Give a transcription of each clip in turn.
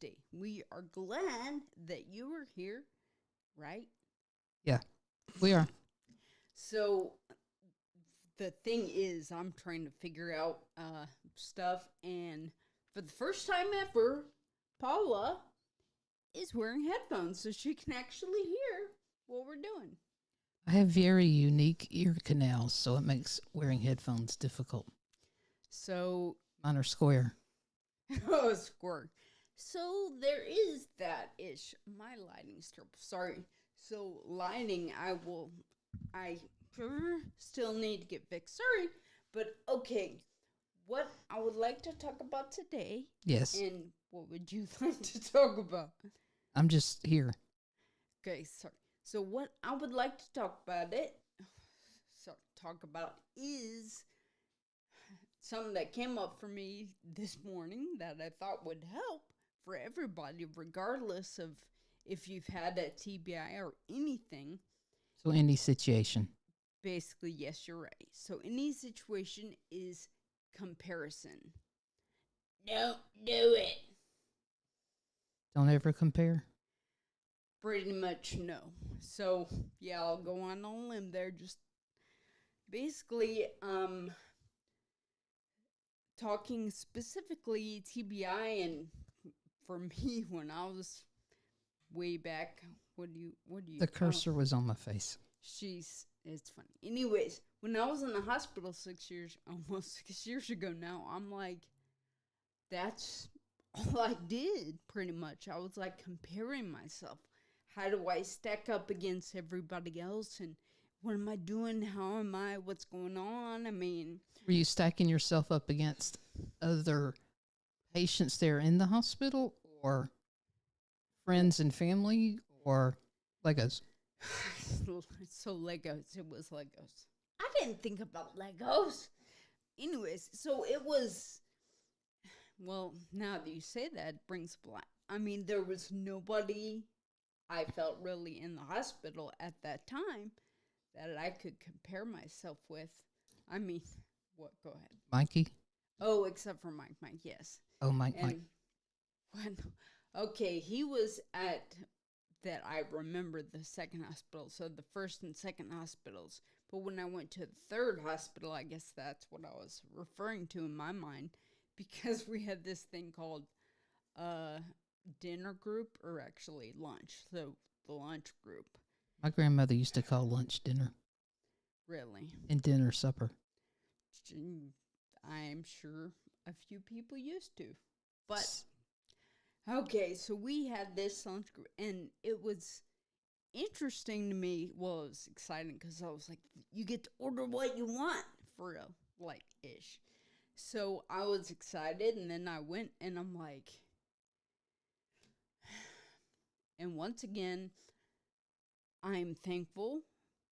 Tuesday. We are glad that you are here, right? Yeah, we are. So the thing is, I'm trying to figure out stuff, and for the first time ever, Paula is wearing headphones so she can actually hear what we're doing. I have very unique ear canals, so it makes wearing headphones difficult. So, Mine are square. oh, squirt. So there is that ish. My lighting's terrible. Sorry. So lighting, I still need to get fixed. Sorry, but okay. What I would like to talk about today, Yes, and what would you like to talk about? I'm just here. Okay, sorry. So what I would like to talk about is something that came up for me this morning that I thought would help for everybody, regardless of if you've had a TBI or anything. So any situation. Basically, yes, you're right. So any situation is comparison. Don't do it. Don't ever compare. Pretty much no. So yeah, I'll go on a limb there. Just basically, talking specifically TBI, and for me, when I was way back, what do you? The cursor was on my face. It's funny. Anyways, when I was in the hospital almost 6 years ago now, I'm like, that's all I did pretty much. I was like comparing myself. How do I stack up against everybody else? And what am I doing? How am I? What's going on? I mean, Were you stacking yourself up against other patients there in the hospital, or friends and family, or Legos? so Legos. It was Legos. I didn't think about Legos. Anyways, so it was. Well, now that you say that, it brings black. I mean, there was nobody I felt really in the hospital at that time that I could compare myself with. I mean, what? Go ahead. Mikey? Oh, except for Mike, yes. Oh, Mike. And when, okay, he was at that I remember the second hospital, so the first and second hospitals. But when I went to the third hospital, I guess that's what I was referring to in my mind, because we had this thing called dinner group, or actually lunch. So the lunch group. My grandmother used to call lunch dinner. Really? And dinner supper. I'm sure a few people used to. But, okay, so we had this lunch group, and it was interesting to me. Well, it was exciting because I was like, you get to order what you want for real, like, ish. So I was excited, and then I went, and I'm like, and once again, I'm thankful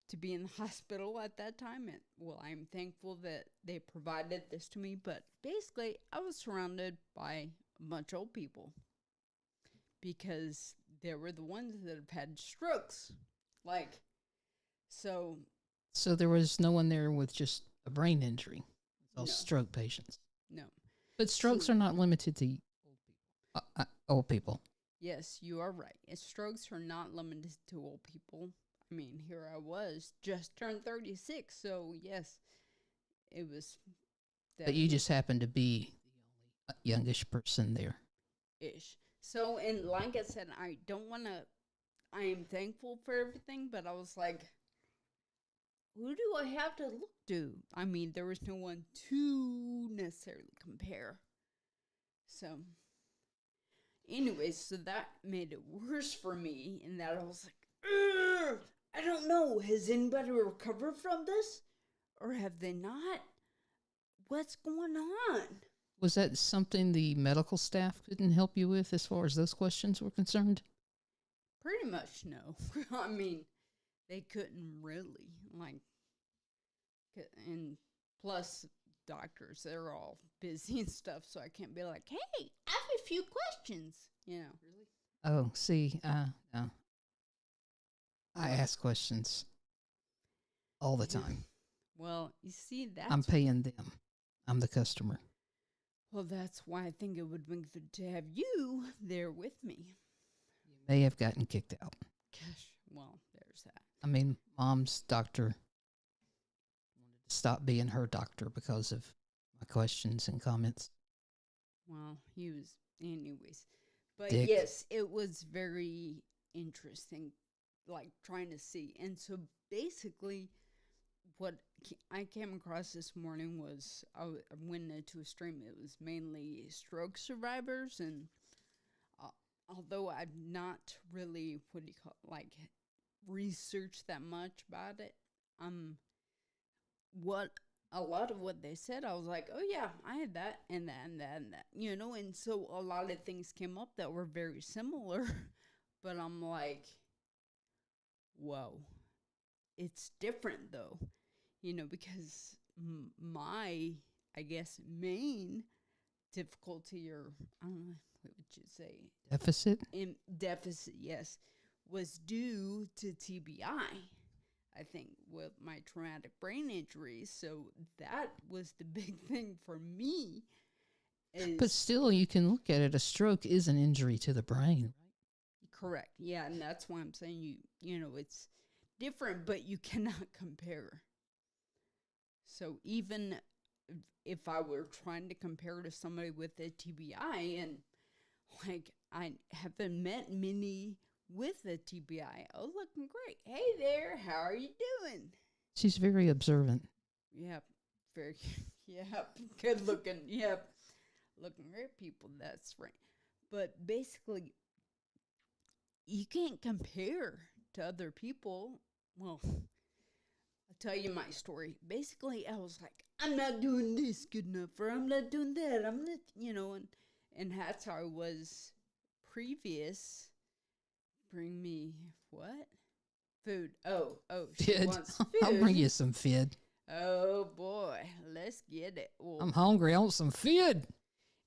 to be in the hospital at that time. I'm thankful that they provided this to me. But basically, I was surrounded by a bunch of old people because they were the ones that have had strokes. Like, so. So there was no one there with just a brain injury. It's all stroke patients. No. But strokes are not limited to old people. Yes, you are right. Strokes are not limited to old people. I mean, here I was, just turned 36, so yes, it was. But you just happened to be the youngish person there. Ish. So, and like I said, I am thankful for everything, but I was like, who do I have to look to? I mean, there was no one to necessarily compare. So, anyways, so that made it worse for me, in that I was like, ugh! I don't know. Has anybody recovered from this? Or have they not? What's going on? Was that something the medical staff couldn't help you with as far as those questions were concerned? Pretty much no. I mean, they couldn't really. Like, and plus, doctors, they're all busy and stuff, so I can't be like, hey, I have a few questions, you know. Really? Oh, see, no. I ask questions all the time. Well, you see, that's... I'm paying them. I'm the customer. Well, that's why I think it would be good to have you there with me. You may have gotten kicked out. Gosh, well, there's that. I mean, mom's doctor wanted to stop being her doctor because of my questions and comments. Well, he was, anyways. But Dick. yes, it was very interesting, like trying to see. And so basically, what I came across this morning was I went into a stream. It was mainly stroke survivors, and although I've not really, what do you call it, like researched that much about it, what a lot of what they said, I was like, oh yeah, I had that and that and that and that, and so a lot of things came up that were very similar, but I'm like, whoa, it's different though, because my, I guess, main difficulty, or I don't know, what would you say? Deficit? Deficit, yes, was due to TBI. I think with my traumatic brain injury. So that was the big thing for me. But still, you can look at it. A stroke is an injury to the brain. Correct. Yeah, and that's why I'm saying it's different, but you cannot compare. So even if I were trying to compare to somebody with a TBI, and like I haven't met many with a TBI. Oh, looking great. Hey there, how are you doing? She's very observant. Yep, very, yep, good looking, yep, looking great people, that's right. But basically, you can't compare to other people. Well, I'll tell you my story. Basically, I was like, I'm not doing this good enough, or I'm not doing that, I'm not, and that's how I was previous. Bring me what? Food. Oh, she Fid. wants food. I'll bring you some Fid. Oh boy, let's get it. Well, I'm hungry. I want some Fid.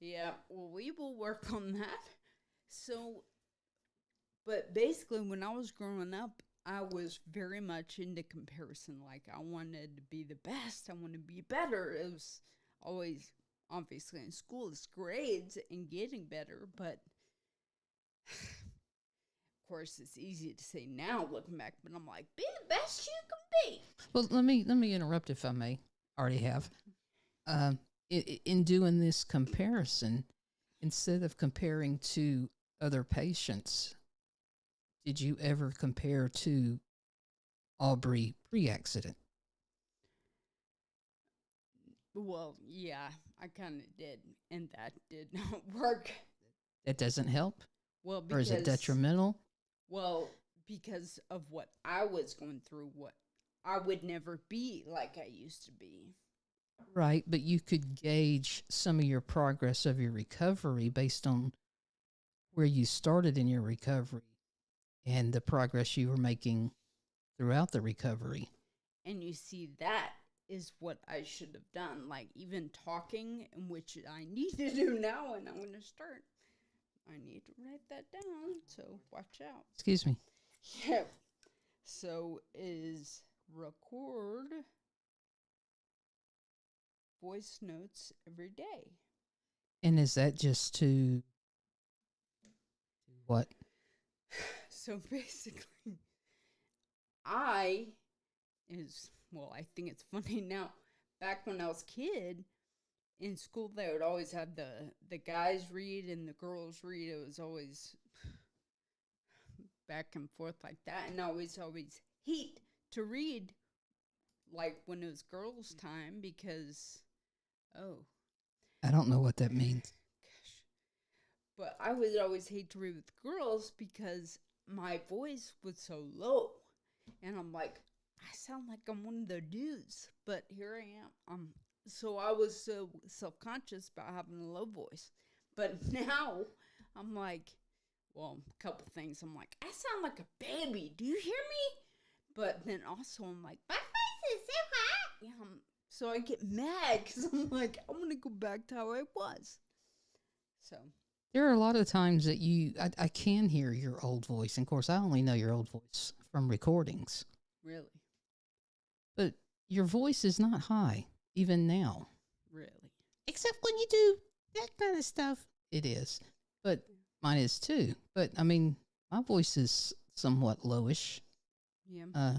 yeah, well, we will work on that. So, but basically, when I was growing up, I was very much into comparison. Like, I wanted to be the best. I wanted to be better. It was always, obviously, in school, it's grades and getting better, but of course, it's easy to say now, looking back, but I'm like, be the best you can be. Well, let me interrupt if I may. Already have. In doing this comparison, instead of comparing to other patients, did you ever compare to Aubrey pre-accident? Well, yeah, I kind of did, and that did not work. That doesn't help? Well, Or is it detrimental? Well, because of what I was going through, what I would never be like I used to be. Right, but you could gauge some of your progress of your recovery based on where you started in your recovery and the progress you were making throughout the recovery. And you see, that is what I should have done. Like, even talking, which I need to do now, and I'm going to start. I need to write that down, so watch out. Excuse me. Yeah. So is record voice notes every day. And is that just to what? So basically, I think it's funny now. Back when I was a kid, in school, they would always have the guys read and the girls read. It was always back and forth like that. And I always hate to read, like, when it was girls' time because, I don't know what that means. gosh. But I would always hate to read with girls because my voice was so low. And I'm like, I sound like I'm one of the dudes. But here I am. So I was so self-conscious about having a low voice. But now I'm like, well, a couple things. I'm like, I sound like a baby. Do you hear me? But then also I'm like, my voice is so hot. Yeah, so I get mad because I'm like, I want to go back to how I was. So There are a lot of times that I can hear your old voice. And of course, I only know your old voice from recordings. really, But your voice is not high, even now. really. Except when you do that kind of stuff. It is, but mine is too. But I mean, my voice is somewhat lowish. Yeah. Uh,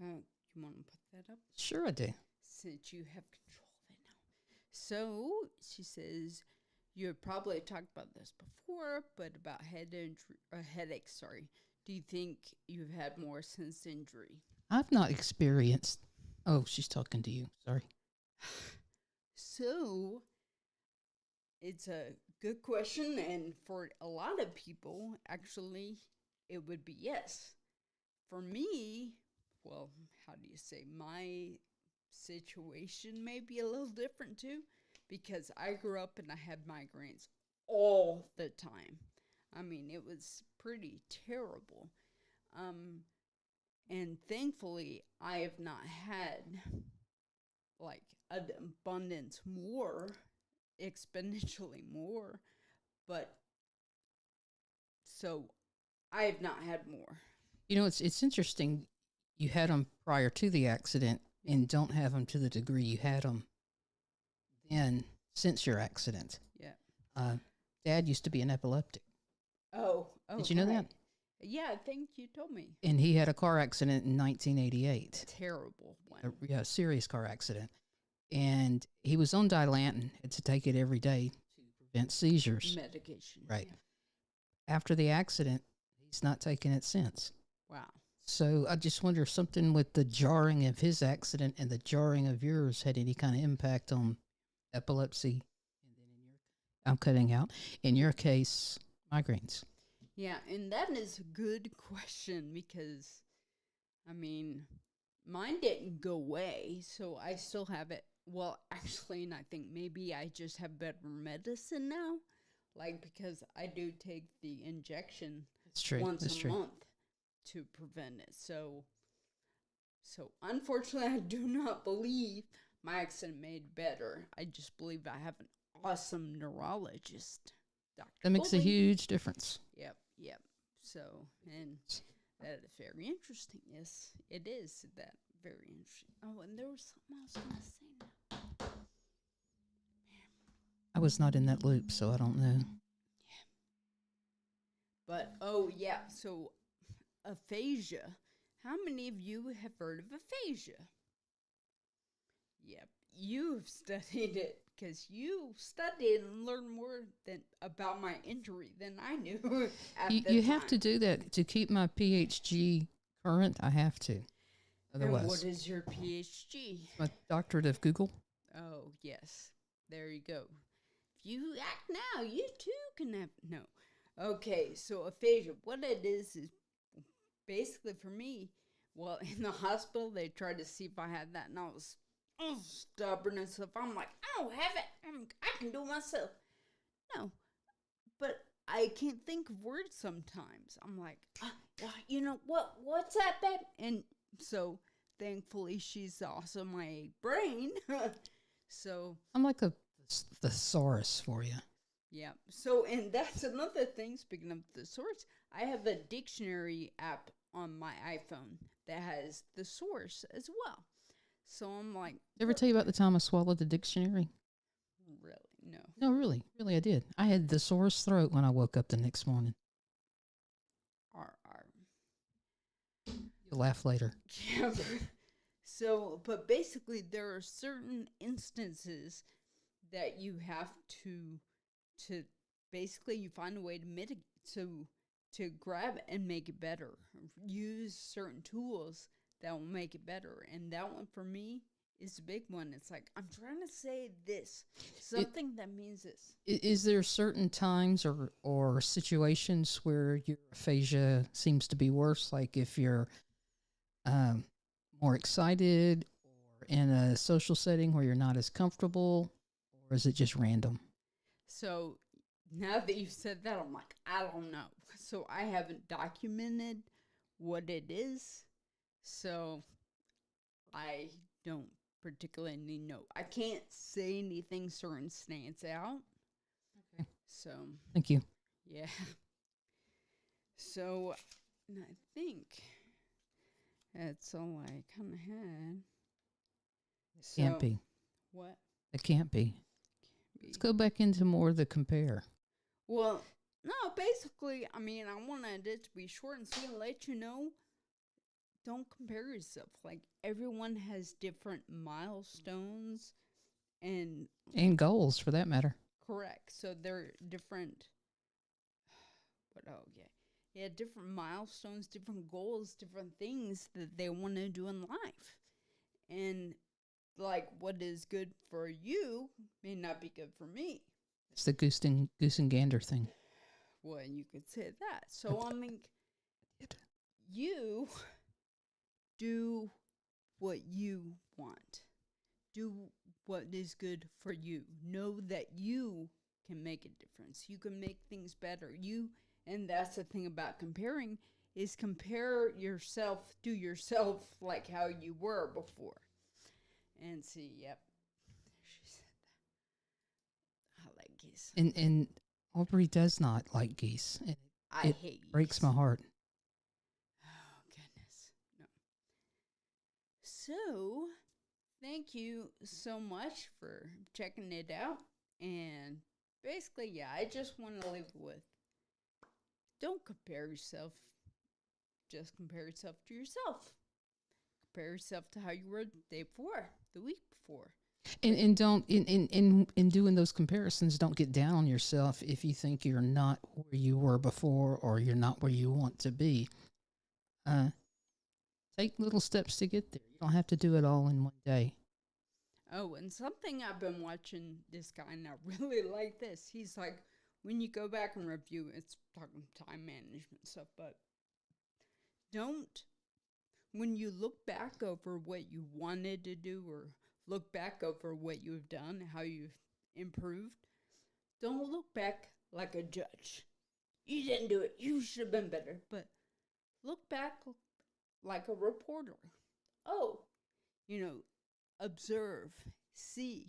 Okay. You want to put that up? sure I do. Since you have control of it now. So she says, you have probably talked about this before, but about headaches. Sorry. Do you think you've had more since injury? I've not experienced. Oh, she's talking to you. Sorry. So it's a good question, and for a lot of people, actually, it would be yes. For me, well, how do you say, my situation may be a little different too, because I grew up and I had migraines all the time. I mean, it was pretty terrible. Um, and thankfully, I have not had like an abundance more, exponentially more, but so I have not had more. You know, it's interesting. You had them prior to the accident, and don't have them to the degree you had them then since your accident. Yeah. Uh, Dad used to be an epileptic. Oh, Did you know that? Yeah, I think you told me. And he had a car accident in 1988. Terrible one. A serious car accident. And he was on Dilantin, had to take it every day to prevent seizures. Medication. Right. Yeah. After the accident, he's not taken it since. Wow. So I just wonder if something with the jarring of his accident and the jarring of yours had any kind of impact on epilepsy. And then I'm cutting out. In your case, migraines. Yeah, and that is a good question because, I mean, mine didn't go away, so I still have it. Well, actually, and I think maybe I just have better medicine now, like because I do take the injection That's true. once That's a true. month to prevent it. So unfortunately, I do not believe my accident made better. I just believe I have an awesome neurologist, Dr. That makes a Foley. huge difference. Yep. So, and that is very interesting. Yes, it is that very interesting. Oh, and there was something else I was going to say now. I was not in that loop, so I don't know. But, oh, yeah. So, aphasia. How many of you have heard of aphasia? Yep. You've studied it because you studied and learned more about my injury than I knew at the time. You have to do that to keep my PhD current. I have to. Otherwise, and what is your PhD? My doctorate of Google. Oh, yes. There you go. If you act now, you too can have. No. Okay, so aphasia. What it is basically for me, well, in the hospital, they tried to see if I had that, and I was stubborn and stuff. I'm like, I don't have it. I can do it myself. No. But I can't think of words sometimes. I'm like, you know, what's that, babe? And so, thankfully, she's also my brain. So I'm like a thesaurus for you. yeah. So, and that's another thing. Speaking of thesaurus, I have a dictionary app on my iPhone that has thesaurus as well. So I'm like, Ever tell you about the time I swallowed the dictionary? really? No. No, really, I did. I had the sorest throat when I woke up the next morning. You'll laugh later. Yeah. So, but basically, there are certain instances that you have to basically you find a way to mitigate to grab it and make it better. Use certain tools that will make it better, and that one for me is a big one. It's like I'm trying to say this something that means this. Is there certain times or situations where your aphasia seems to be worse? Like if you're more excited, or in a social setting where you're not as comfortable, or is it just random? So now that you've said that, I'm like, I don't know. So I haven't documented what it is. So I don't particularly know. I can't say anything certain stands out. Okay. So Thank you. yeah. So I think that's all I kind of had. Can't be. What? It can't be. Let's go back into more of the compare. Well, no, basically, I mean, I wanted it to be short and sweet and let you know, don't compare yourself. Like, everyone has different milestones and And goals, for that matter. correct. So they're different. But oh, yeah. Yeah, different milestones, different goals, different things that they want to do in life. And, like, what is good for you may not be good for me. It's the goose and gander thing. Well, you could say that. So, I mean, you do what you want. Do what is good for you. Know that you can make a difference. You can make things better. And that's the thing about comparing is compare yourself to yourself like how you were before. And see, yep. She said that. I like geese. And Aubrey does not like geese. I It hate breaks geese. my heart. Oh, goodness. No. So, thank you so much for checking it out. And basically, yeah, I just want to leave with don't compare yourself. Just compare yourself to yourself. Compare yourself to how you were the day before, the week before. And don't in doing those comparisons, don't get down on yourself if you think you're not where you were before or you're not where you want to be. Take little steps to get there. You don't have to do it all in one day. Oh, and something I've been watching this guy, and I really like this. He's like, when you go back and review, it's talking time management stuff, but don't, when you look back over what you wanted to do or look back over what you've done, how you've improved, don't look back like a judge. You didn't do it. You should have been better. But look back like a reporter. Oh, observe, see.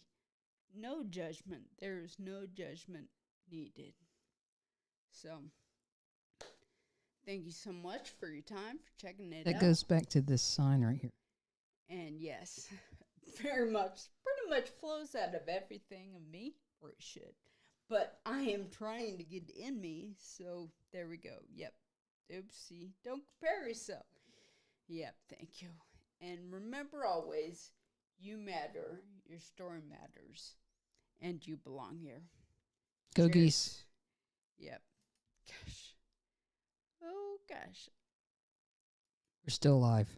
No judgment. There is no judgment needed. So, thank you so much for your time, for checking it That out. goes back to this sign right here. And yes, pretty much flows out of everything of me, or it should. But I am trying to get in me, so there we go. Yep. Oopsie. Don't compare yourself. Yep, thank you. And remember always, you matter, your story matters, and you belong here. Go Cheers. geese. Yep. Gosh. Oh, gosh. We're still alive.